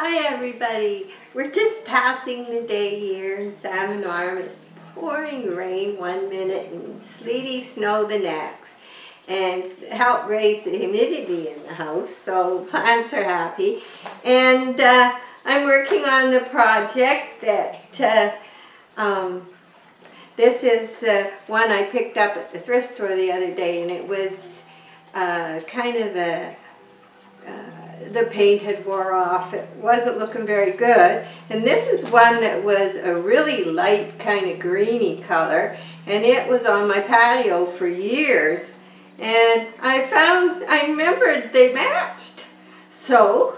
Hi everybody. We're just passing the day here in Salmon Arm. It's pouring rain one minute and sleety snow the next. And it's helped raise the humidity in the house, so plants are happy. And I'm working on the project that this is the one I picked up at the thrift store the other day, and it was kind of the paint had wore off. It wasn't looking very good. And this is one that was a really light kind of greeny color, and it was on my patio for years. And I remembered they matched. So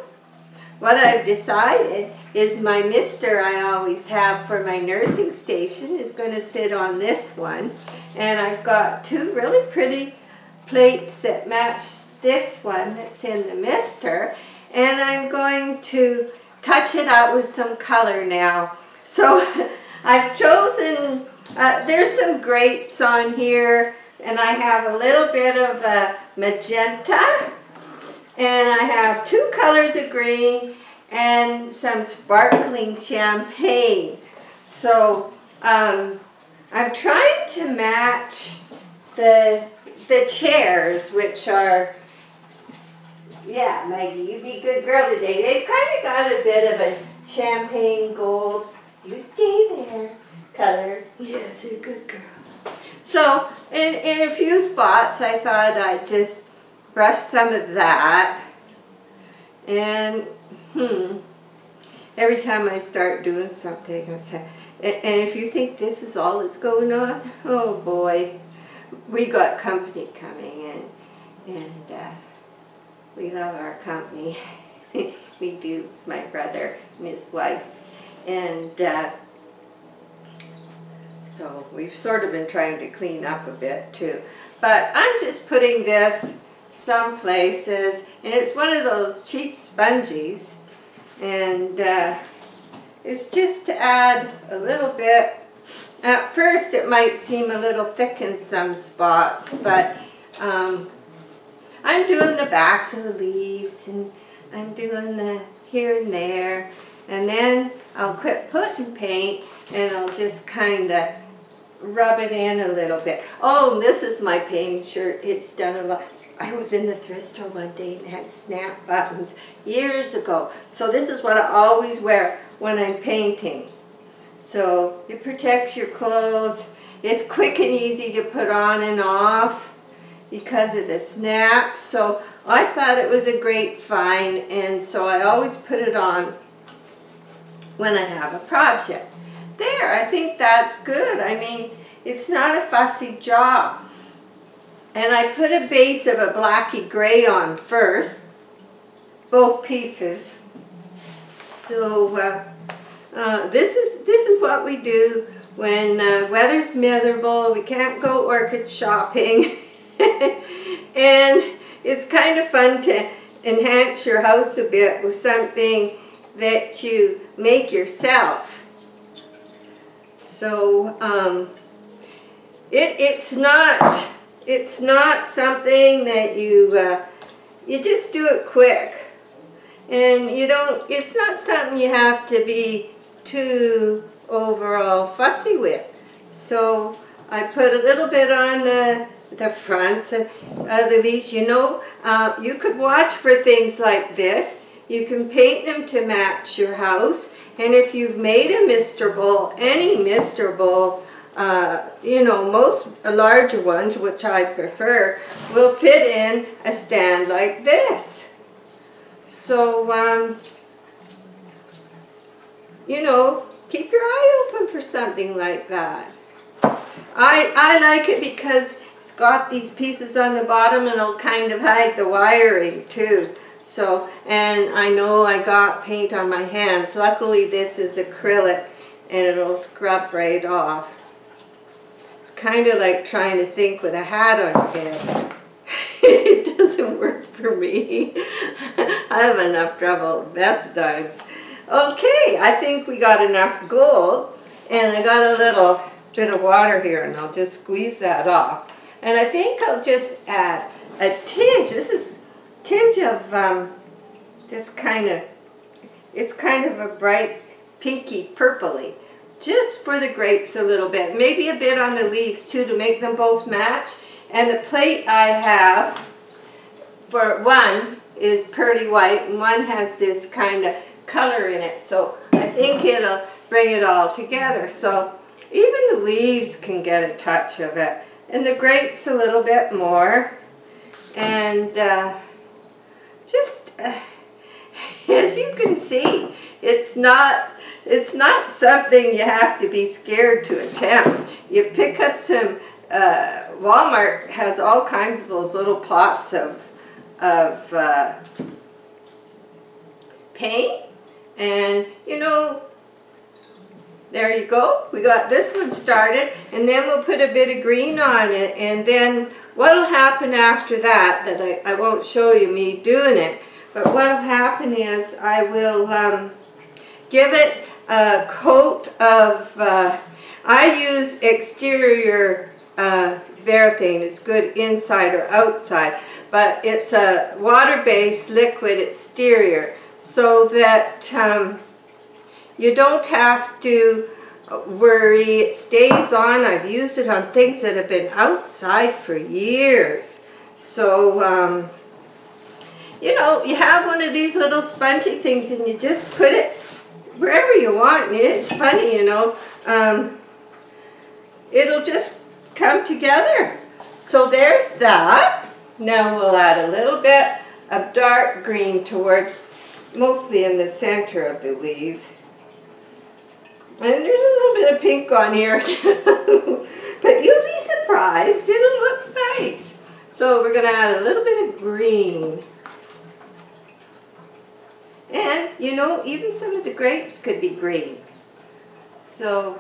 what I've decided is my mister I always have for my nursing station is going to sit on this one. And I've got two really pretty plates that match this one that's in the mister, and I'm going to touch it out with some color now. So I've chosen, there's some grapes on here, and I have a little bit of magenta, and I have two colors of green and some sparkling champagne. So I'm trying to match the chairs, which are, yeah, Maggie, you be a good girl today. They've kind of got a bit of a champagne gold, you stay there, color. Yes, you're a good girl. So in a few spots I thought I'd just brush some of that. And every time I start doing something, I say, and if you think this is all that's going on, oh boy. We got company coming in, and we love our company. We do. It's my brother and his wife, and so we've sort of been trying to clean up a bit too. But I'm just putting this some places, and it's one of those cheap sponges, and it's just to add a little bit. At first it might seem a little thick in some spots, but I'm doing the backs of the leaves, and I'm doing the here and there, and then I'll quit putting paint and I'll just kind of rub it in a little bit. Oh, this is my painting shirt. It's done a lot. I was in the thrift store one day and had snap buttons years ago. So this is what I always wear when I'm painting. So it protects your clothes. It's quick and easy to put on and off because of the snaps. So I thought it was a great find, and so I always put it on when I have a project. There, I think that's good. I mean, it's not a fussy job. And I put a base of a blacky gray on first, both pieces. So this is what we do when weather's miserable. We can't go orchid shopping. And it's kind of fun to enhance your house a bit with something that you make yourself. So it's not something that you just do it quick. And it's not something you have to be too overall fussy with. So I put a little bit on the fronts of the leaves. You could watch for things like this. You can paint them to match your house. And if you've made a mister bowl, any mister bowl, most larger ones, which I prefer, will fit in a stand like this. So, keep your eye open for something like that. I like it because it's got these pieces on the bottom, and it'll kind of hide the wiring too. So, and I know I got paint on my hands. Luckily this is acrylic and it'll scrub right off. It's kind of like trying to think with a hat on your head. It doesn't work for me. I have enough trouble the best times. Okay, I think we got enough gold, and I got a little bit of water here, and I'll just squeeze that off. And I think I'll just add a tinge. This is a tinge of this kind of it's kind of a bright pinky purpley. Just for the grapes a little bit. Maybe a bit on the leaves too to make them both match. And the plate I have for one is pearly white and one has this kind of color in it. So I think it'll bring it all together. So even the leaves can get a touch of it. And the grapes a little bit more. And just as you can see, it's not something you have to be scared to attempt. You pick up some, Walmart has all kinds of those little pots of paint, and you know, there you go. We got this one started, and then we'll put a bit of green on it, and then what'll happen after that I won't show you me doing it, but what'll happen is I will give it a coat of, I use exterior Varathane. It's good inside or outside, but it's a water-based liquid exterior so that you don't have to worry. It stays on. I've used it on things that have been outside for years. So, you know, you have one of these little spongy things and you just put it wherever you want. It's funny, you know, it'll just come together. So there's that. Now we'll add a little bit of dark green towards, mostly in the center of the leaves. And there's a little bit of pink on here. But you'll be surprised. It'll look nice. So we're going to add a little bit of green. And, you know, even some of the grapes could be green. So,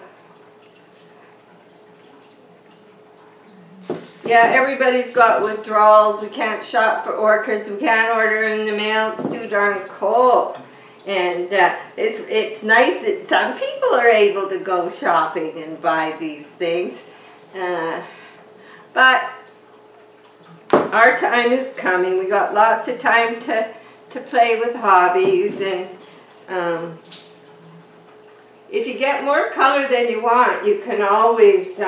yeah, everybody's got withdrawals. We can't shop for orchids. We can't order in the mail. It's too darn cold. And it's nice that some people are able to go shopping and buy these things. But our time is coming. We got lots of time to play with hobbies, and if you get more color than you want, you can always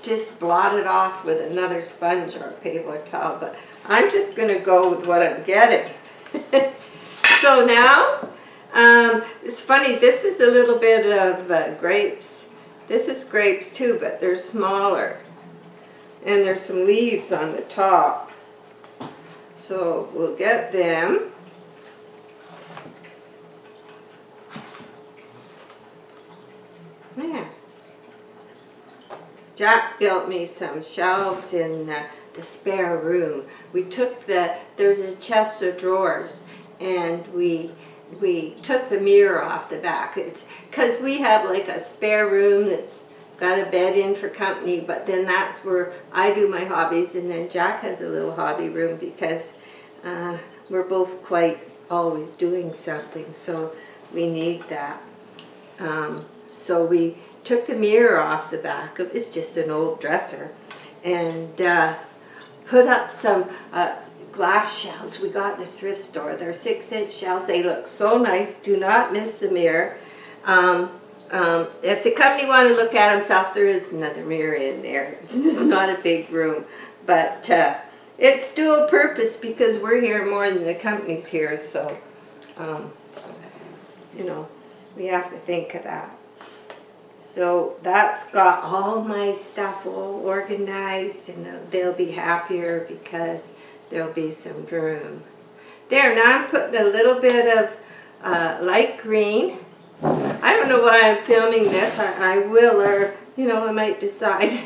just blot it off with another sponge or a paper towel, but I'm just going to go with what I'm getting. So now, it's funny, this is a little bit of grapes. This is grapes too, but they're smaller, and there's some leaves on the top. So we'll get them. Yeah. Jack built me some shelves in the spare room. We took there's a chest of drawers, and we took the mirror off the back. It's because we have like a spare room that's got a bed in for company, but then that's where I do my hobbies, and then Jack has a little hobby room because we're both quite always doing something, so we need that. So we took the mirror off the back. It's just an old dresser, and put up some glass shelves we got in the thrift store. They're 6-inch shelves. They look so nice. Do not miss the mirror. If the company want to look at themselves, there is another mirror in there. It's not a big room, but it's dual purpose because we're here more than the company's here. So, you know, we have to think of that. So that's got all my stuff all organized, and they'll be happier because there'll be some room. There, now I'm putting a little bit of light green. I don't know why I'm filming this. I will, or, you know, I might decide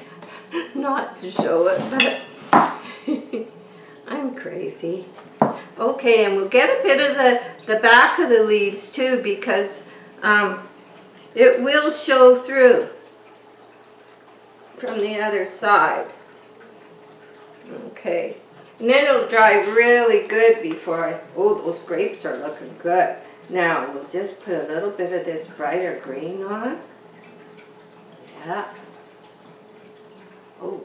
not to show it, but I'm crazy. Okay, and we'll get a bit of the back of the leaves too, because it will show through from the other side. Okay. And then it'll dry really good before oh, those grapes are looking good. Now, we'll just put a little bit of this brighter green on. Yeah. Oh.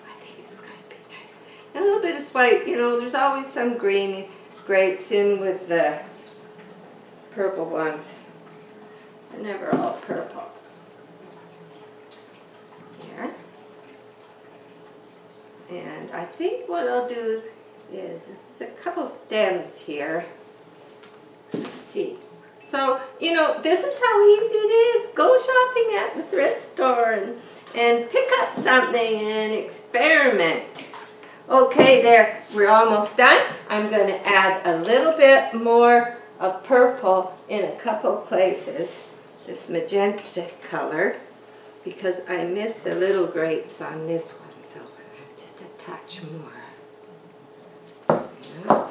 I think it's going to be nice. And a little bit of white. You know, there's always some green grapes in with the purple ones. They're never all purple. Here. And I think what I'll do is, there's a couple stems here. Let's see. So, you know, this is how easy it is. Go shopping at the thrift store and pick up something and experiment. Okay, there, we're almost done. I'm going to add a little bit more of purple in a couple places. This magenta color, because I missed the little grapes on this one, so just a touch more. Yeah.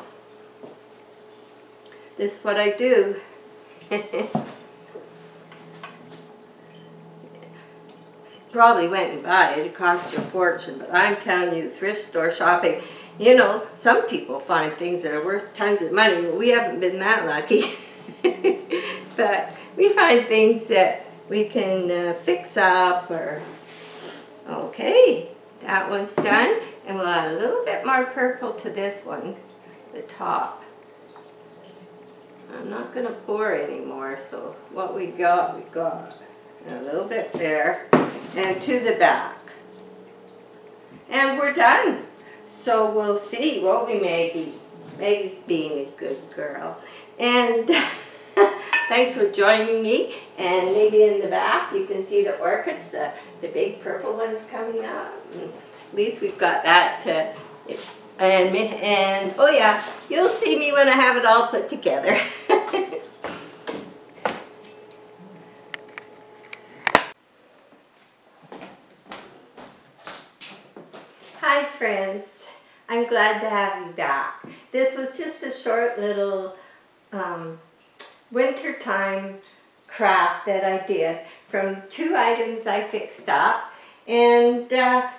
This is what I do. Probably went and bought it. It cost you a fortune, but I'm telling you, thrift store shopping, you know, some people find things that are worth tons of money, but we haven't been that lucky. But we find things that we can fix up or... Okay, that one's done, and we'll add a little bit more purple to this one, the top. I'm not going to pour anymore, so what we got, we got. And a little bit there, and to the back. And we're done. So we'll see, won't we, Maggie? Maggie's being a good girl. And thanks for joining me. And maybe in the back you can see the orchids, the big purple ones coming up. And at least we've got that to... And oh yeah, you'll see me when I have it all put together. Hi friends, I'm glad to have you back. This was just a short little wintertime craft that I did from 2 items I fixed up. And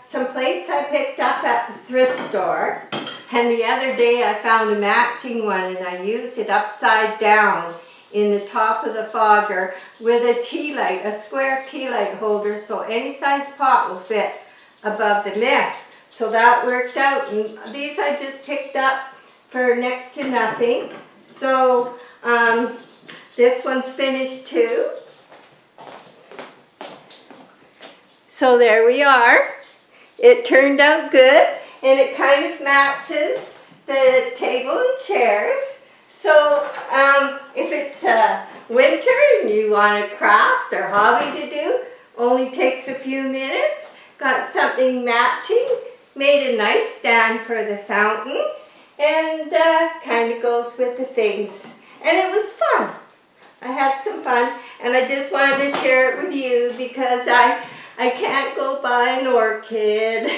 some plates I picked up at the thrift store. And the other day I found a matching one and I used it upside down in the top of the fogger with a tea light, a square tea light holder, so any size pot will fit above the mist. So that worked out. And these I just picked up for next to nothing. So this one's finished too. So there we are. It turned out good, and it kind of matches the table and chairs. So if it's winter and you want a craft or hobby to do, only takes a few minutes. Got something matching, made a nice stand for the fountain, and kind of goes with the things. And it was fun. I had some fun, and I just wanted to share it with you because I can't go buy an orchid.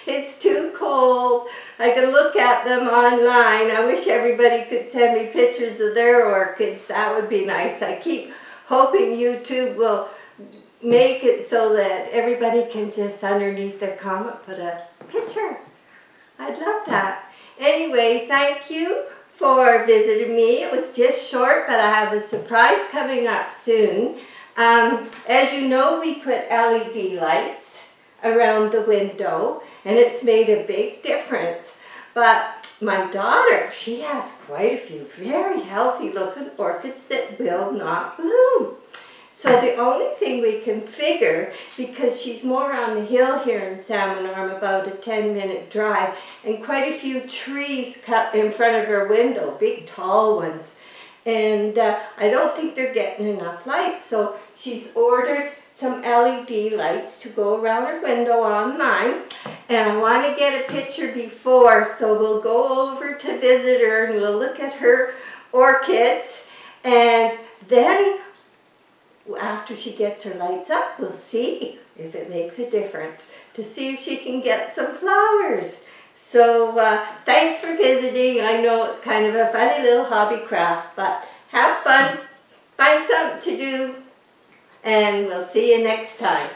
It's too cold. I can look at them online. I wish everybody could send me pictures of their orchids. That would be nice. I keep hoping YouTube will make it so that everybody can just underneath their comment put a picture. I'd love that. Anyway, thank you for visiting me. It was just short, but I have a surprise coming up soon. As you know, we put LED lights around the window, and it's made a big difference. But my daughter, she has quite a few very healthy looking orchids that will not bloom. So the only thing we can figure, because she's more on the hill here in Salmon Arm, about a 10-minute drive, and quite a few trees cut in front of her window, big tall ones. And I don't think they're getting enough light, so she's ordered some LED lights to go around her window online. And I want to get a picture before, so we'll go over to visit her and we'll look at her orchids. And then after she gets her lights up, we'll see if it makes a difference, to see if she can get some flowers. So thanks for visiting. I know it's kind of a funny little hobby craft, but have fun, find something to do, and we'll see you next time.